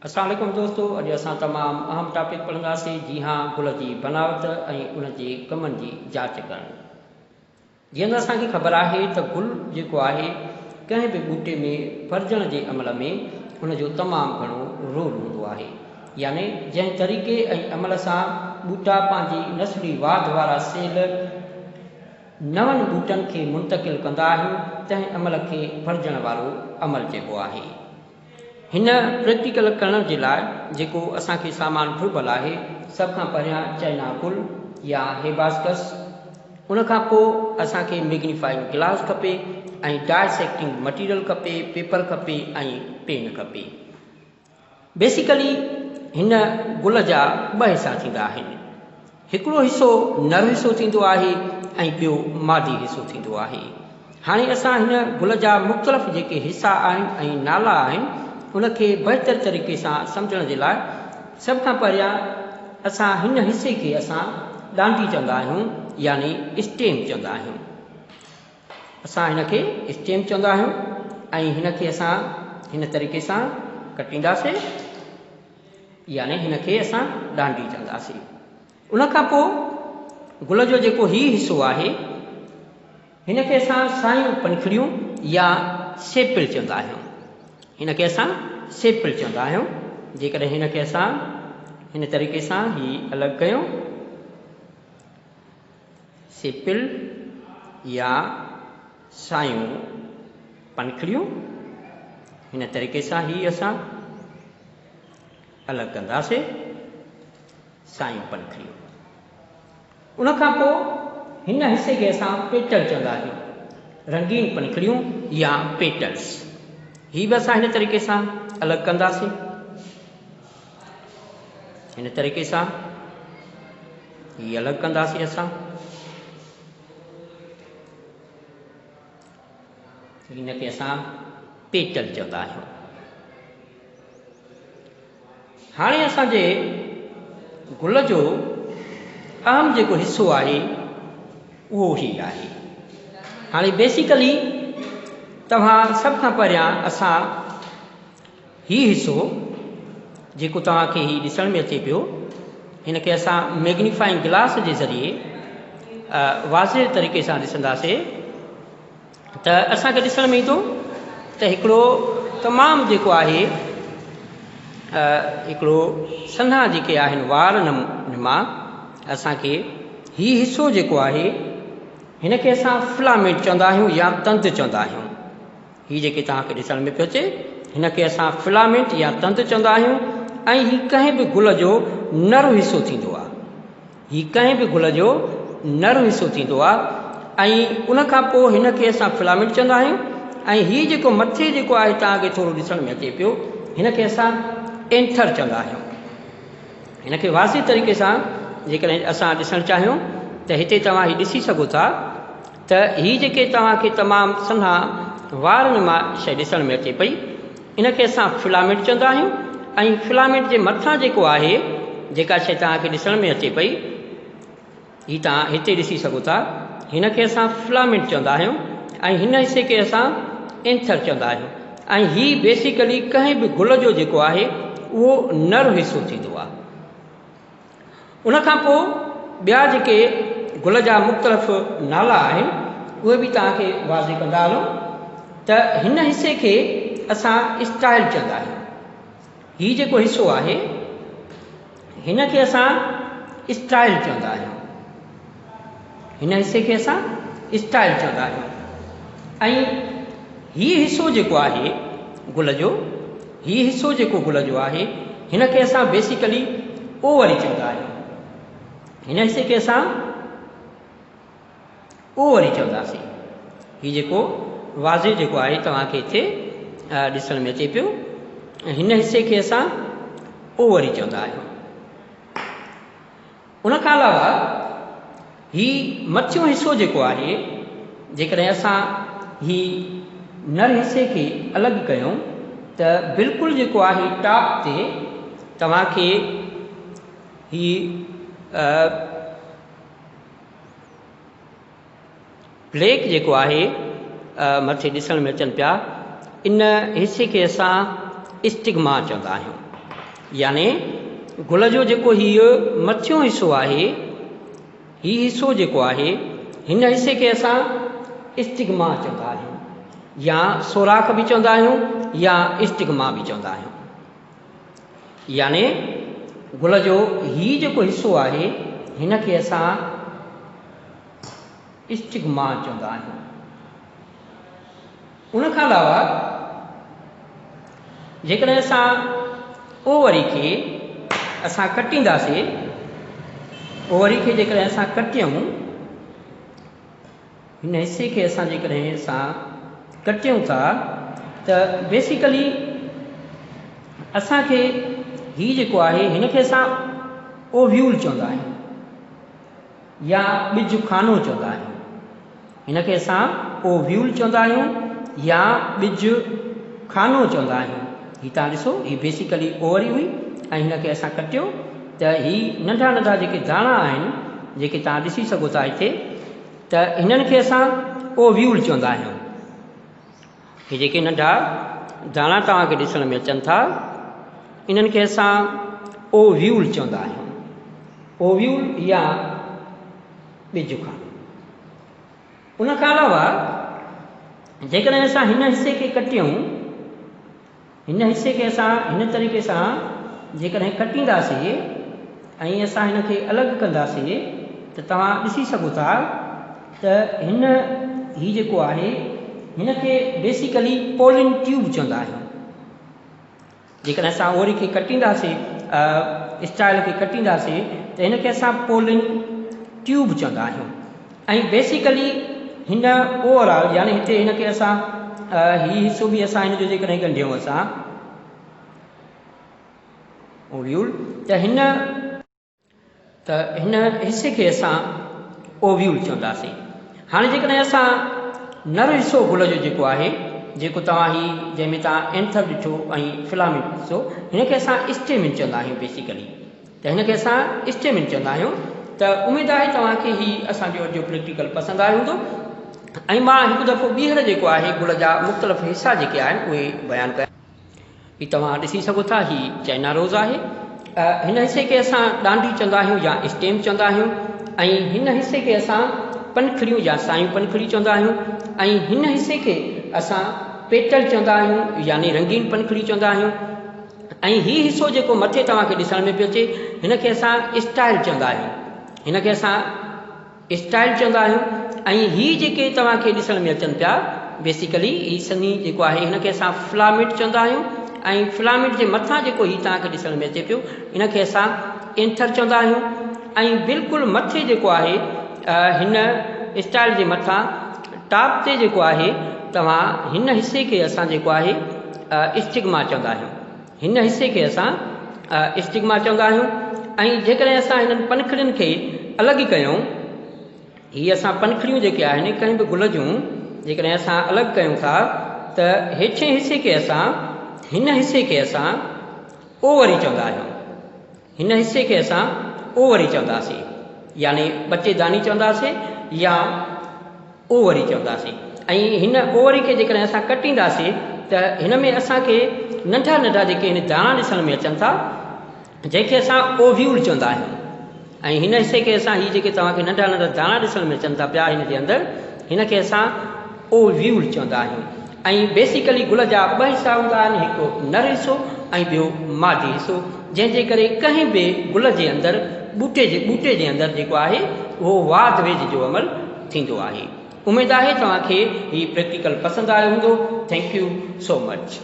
अस्सलाम वालेकुम दोस्तों, अॼु असां तमामु अहम टॉपिक पढ़ंदासीं। जी हाँ, गुल जी बनावट ऐं उन जे कमनि जी जांच करणु। जीअं त असांखे ख़बर आहे त गुल जेको आहे कंहिं बि ॿूटे में फर्जण जे अमल में उनजो तमामु घणो रोल हूंदो आहे। यानी जंहिं तरीक़े ऐं अमल सां ॿूटा पंहिंजी नस्ली वाध वारा सेल नवनि ॿूटनि खे मुंतक़िल कंदा आहिनि, तंहिं अमल खे फर्जण वारो अमल चइबो आहे। हिन प्रैक्टिकल करण जे लाइ जेको असांखे सामान घुरिबल आहे, सभ खां पहिरियां चाइना गुल या हेबास्कस, उन खां पोइ असांखे मैग्नीफाइंग ग्लास खपे ऐं डायसेक्टिंग मटीरियल खपे, पेपर खपे ऐं पेन खपे। बेसिकली हिन गुल जा ॿ हिसा थींदा आहिनि। हिकिड़ो हिसो नर हिसो थींदो आहे ऐं ॿियो मादी हिसो थींदो आहे। हाणे असां हिन गुल जा मुख़्तलिफ़ जेके हिसा आहिनि ऐं नाला आहिनि, उनखे बहितर तरीक़े सां सम्झण जे लाइ सभ खां पहिरियां असां हिन हिसे खे असां ॾांडी चवंदा आहियूं, यानी स्टेम चवंदा आहियूं। असां हिन खे स्टेम चवंदा आहियूं ऐं हिन खे असां हिन तरीक़े सां कटींदासीं, यानी हिन खे असां ॾांडी चवंदासीं। उन खां पोइ गुल जो जेको ही हिसो आहे, हिन खे असां सायूं पंखड़ियूं या सेपिल चवंदा आहियूं। हिन खे असां सेपिल चवंदा आहियूं। जेकॾहिं हिन खे असां हिन तरीक़े सां ही अलॻि कयूं, सेपिल या सायूं पंखड़ियूं, हिन तरीक़े सां ही असां अलॻि कंदासीं, सायूं पंखड़ियूं। उन खां पोइ हिन हिसे खे असां पेटल चवंदा आहियूं, रंगीन पंखड़ियूं या पेटल्स। ही बि असां हिन तरीक़े सां अलॻि कंदासीं, हिन तरीक़े सां ही अलॻि कंदासीं असां। हिन खे असां पेटल चवंदा आहियूं। हाणे असांजे गुल जो अहम जेको हिसो आहे उहो ही आहे। हाणे बेसिकली तव्हां सभ खां पहिरियां असां ही हिसो जेको तव्हांखे ही ॾिसण में अचे पियो, हिन खे असां मैग्नीफाइंग ग्लास जे ज़रिए वाज़िह तरीक़े सां ॾिसंदासीं त असांखे ॾिसण में ईंदो त हिकिड़ो तमामु जेको आहे हिकिड़ो सन्हा जेके आहिनि वार मां असांखे ही हिसो जेको आहे, हिन खे असां फिलामेंट चवंदा आहियूं या तंतु चवंदा आहियूं। ही जेके तव्हांखे ॾिसण में पियो अचे, हिन खे असां फिलामेंट या तंतु चवंदा आहियूं। ऐं ही कंहिं बि गुल जो नर हिसो थींदो आहे। ही कंहिं बि गुल जो नर हिसो थींदो आहे ऐं उन खां पोइ हिन खे असां फिलामेंट चवंदा आहियूं। ऐं ही जेको मथे जेको आहे तव्हांखे थोरो ॾिसण में अचे पियो, हिन खे असां एंथर चवंदा आहियूं। हिन खे वाज़िह तरीक़े सां जेकॾहिं असां ॾिसणु चाहियूं त हिते तव्हां ही ॾिसी सघो था त ही जेके तव्हांखे तमामु सन्हा वारनि मां शइ ॾिसण में अचे पई, इन खे असां फिलामेंट चवंदा आहियूं। ऐं फिलामेंट जे मथां जेको आहे, जेका शइ तव्हांखे ॾिसण में अचे पई, ही तव्हां हिते ॾिसी सघो था, हिन खे असां फिलामेंट चवंदा आहियूं ऐं हिन हिसे खे असां एंथर चवंदा आहियूं। ऐं ही बेसिकली कंहिं बि गुल जो जेको आहे उहो नर हिसो थींदो आहे। उन खां पोइ ॿिया जेके गुल जा मुख़्तलिफ़ नाला आहिनि, उहे बि तव्हांखे वाज़िह कंदा हलूं त हिन हिसे खे असां स्टाइल चवंदा आहियूं। ही जेको हिसो आहे, हिन खे असां स्टाइल चवंदा आहियूं। हिन हिसे खे असां स्टाइल चवंदा आहियूं। ऐं ही हिसो जेको आहे गुल जो, ही हिसो जेको गुल जो आहे, हिन खे असां बेसिकली ओवरी चवंदा आहियूं। हिन हिसे खे असां ओवरी चवंदासीं। ही जेको वाज़िह जेको आहे तव्हांखे हिते ॾिसण में अचे पियो, हिन हिसे खे असां ओवरी चवंदा आहियूं। उन खां अलावा ही मथियों हिसो जेको आहे, जेकॾहिं असां ही नर हिसे खे अलॻि कयूं त बिल्कुलु जेको आहे टॉप ते तव्हांखे ही ब्लैक जेको आहे मथे ॾिसण में अचनि पिया, इन हिसे खे असां स्टिग्मा चवंदा आहियूं। यानी गुल जो जेको हीउ मथियों हिसो आहे, हीउ हिसो जेको आहे, हिन हिसे खे असां स्टिग्मा चवंदा आहियूं, या सोराख बि चवंदा आहियूं, या स्टिग्मा बि चवंदा आहियूं। यानी गुल जो हीउ जेको हिसो आहे, हिन खे असां स्टिग्मा चवंदा आहियूं। उन खां अलावा जेकॾहिं असां ओवरी खे असां कटींदासीं, ओवरी खे जेकॾहिं असां कटियूं, हिन हिसे खे असां जेकॾहिं असां कटियूं था, त बेसिकली असांखे हीउ जेको आहे, हिन खे असां ओव्यूल चवंदा आहियूं, या ॿिज खानो चवंदा आहियूं। हिन खे असां ओव्यूल चवंदा आहियूं, या ॿिज खानो चवंदा आहियूं। हीउ तव्हां ॾिसो, हीउ बेसिकली ओवरी हुई, ऐं हिन खे असां कटियो, त हीउ नंढा नंढा जेके दाणा आहिनि, जेके तव्हां ॾिसी सघो था हिते, त हिननि खे असां ओव्यूल चवंदा आहियूं। हीअ जेके नंढा दाणा तव्हांखे ॾिसण में अचनि था, इन्हनि खे असां ओव्यूल चवंदा आहियूं, ओव्यूल या ॿिज खानो। उन खां अलावा जेकॾहिं असां हिन हिसे खे कटियूं, हिन हिसे खे असां हिन तरीक़े सां जेकॾहिं कटींदासीं ऐं असां हिन खे अलॻि कंदासीं, त तव्हां ॾिसी सघो था त हीउ जेको आहे, हिन खे बेसिकली पोलिन ट्यूब चवंदा आहियूं। जेकॾहिं असां ओवरी खे कटींदासीं, स्टाइल खे कटींदासीं, त हिन खे असां पोलिन ट्यूब चवंदा आहियूं। ऐं बेसिकली हिन ओवरऑल, यानी हिते हिन खे असां हीउ हिसो बि असां हिन जो जेकॾहिं ॻंढियूं असां ओव्यूल, त हिन हिसे खे असां ओव्यूल चवंदासीं। हाणे जेकॾहिं असां नर हिसो गुल जो जेको आहे, जेको तव्हां जंहिंमें तव्हां एंथर ॾिठो ऐं फिलामेंट ॾिसो, हिन खे असां स्टेमिन चवंदा आहियूं बेसिकली। त हिन खे असां स्टेमिन चवंदा आहियूं। त उमेद आहे तव्हांखे हीउ असांजो अॼु जो प्रैक्टिकल पसंदि आयो हूंदो। ऐं मां हिकु दफ़ो ॿीहर जेको आहे गुल जा मुख़्तलिफ़ हिसा जेके आहिनि उहे बयानु कया। हीउ तव्हां ॾिसी सघो था, हीउ चाइना रोज़ आहे। हिन हिसे खे असां डांडी चवंदा आहियूं, या स्टेम चवंदा आहियूं। ऐं हिन हिसे खे असां पनखड़ियूं या सायूं पनखड़ी चवंदा आहियूं। ऐं हिन हिसे खे असां पेटल चवंदा आहियूं, यानी रंगीन पनखड़ी चवंदा आहियूं। ऐं हीउ हिसो जेको मथे तव्हांखे ॾिसण में पियो अचे, हिन खे असां स्टाइल चवंदा आहियूं। हिन खे असां स्टाइल चवंदा आहियूं। ऐं हीउ जेके तव्हांखे ॾिसण में अचनि पिया, बेसिकली हीउ सनी जेको आहे, हिन खे असां फिलामेंट चवंदा आहियूं। ऐं फिलामेंट जे मथां जेको हीउ तव्हांखे ॾिसण में अचे पियो, हिन खे असां एंथर चवंदा आहियूं। ऐं बिल्कुलु मथे जेको आहे, हिन स्टाइल जे मथां टॉप ते जेको आहे, तव्हां हिन हिसे खे असां जेको आहे स्टिग्मा चवंदा आहियूं। हिन हिसे खे असां स्टिग्मा चवंदा आहियूं। ऐं जेकॾहिं असां हिननि पनखड़ियुनि खे अलॻि कयूं, हीअ असां पनखड़ियूं जेके आहिनि कंहिं बि गुल जूं जेकॾहिं असां अलॻि कयूं था, त हेठें हिसे खे असां, हिन हिसे खे असां ओवरी चवंदा आहियूं। हिन हिसे खे असां ओवरी चवंदासीं, यानी ॿच्चेदानी चवंदासीं, या ओवरी चवंदासीं। ऐं हिन ओवरी खे जेकॾहिं असां कटींदासीं, त हिन में असांखे नंढा नंढा जेके हिन दाणा ॾिसण में अचनि था, जंहिंखे असां ओव्यूल चवंदा आहियूं। ऐं हिन हिसे खे असां, हीअ जेके तव्हांखे नंढा नंढा दाणा ॾिसण में अचनि था पिया हिन जे अंदरि, हिन खे असां ओव्यूल चवंदा आहियूं। ऐं बेसिकली गुल जा ॿ हिसा हूंदा आहिनि, हिकु नर हिसो ऐं ॿियो मादी हिसो, जंहिंजे करे कंहिं बि गुल जे अंदरि, ॿूटे जे अंदरि जेको आहे उहो वाध वेझ जो अमल थींदो आहे। उमेद आहे तव्हांखे हीउ प्रैक्टिकल पसंदि आयो हूंदो। Thank you so much.